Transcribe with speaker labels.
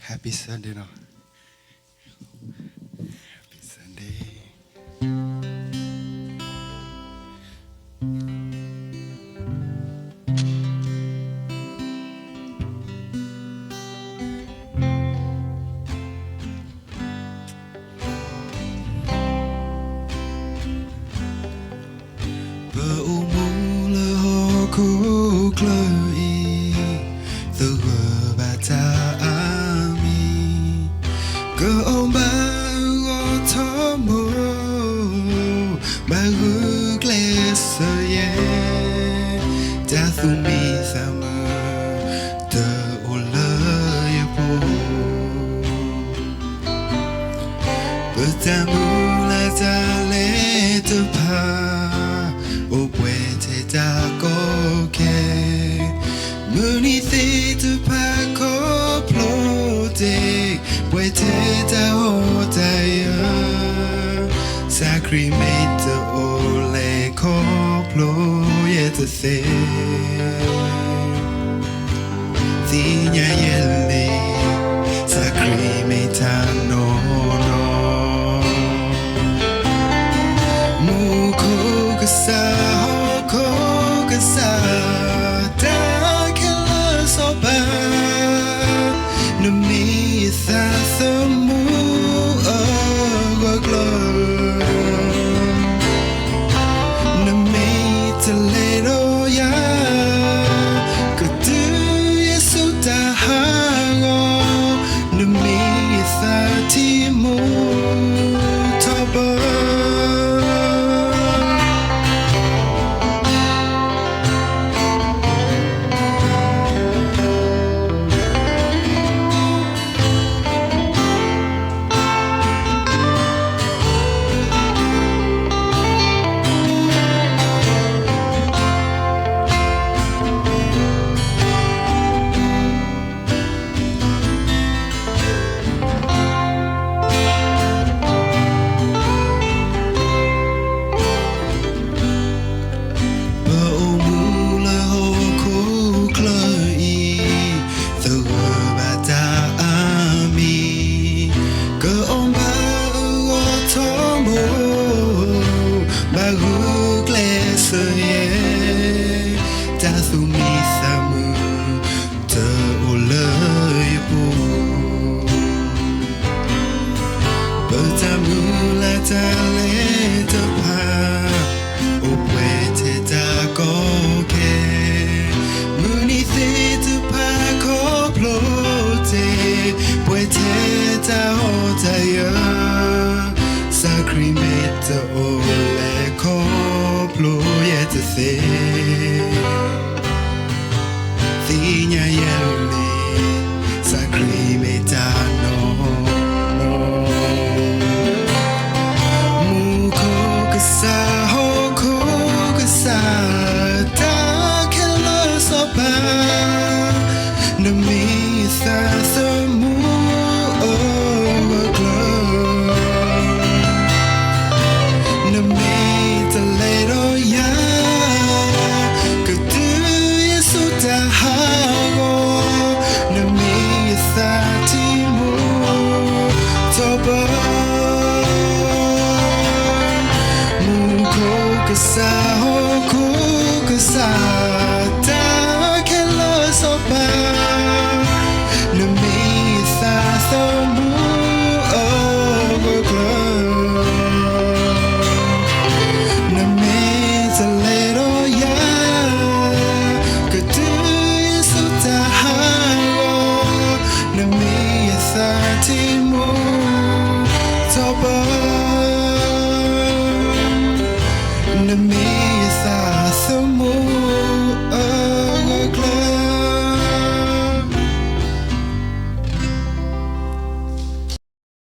Speaker 1: Happy Sunday เนาะ Happy Sunday เบอร์อุโมงค์ละหอคู่เคลอีตัวบาตาอามีก็เอาบาอทอโมบาฮึกเลสเยจาสุมีสามเตอโอเลยปูเปิดจามูลาจาเลตพาโอเวเทจาก็แค่มือนี้สิจะพาขอโปรเจกเวเทจาโอใจสาครีเมตโอเลขอโปรเยจะเซสิญาเยเลสาครีเมตาโนมูโคกษาโคกษาตาแค่ละสบานมีสาสมูก็กลัวนมีทะเลโรยาก็ดูเยสุตาหางอนมีสาที่มูทบจาสุมีสามือเธอโอเลยปูเปิดจามือและจาเลเธอพาโอเวเทจาก็แค่มือนี้สิจะพาขอโปรเจเวเทจาโอใจสาครีเมตโอเลขอโปรเยจะเซSinya yelli sakri metano muko kasa hoko kasa ta kela sopa nami sa samu oglo nami talero ya kudu yesu ta Kasa hoko kasa ta kela sopa nami sa samu oglo nami talero ya kudu yesu ta hago nami sa timu toba nami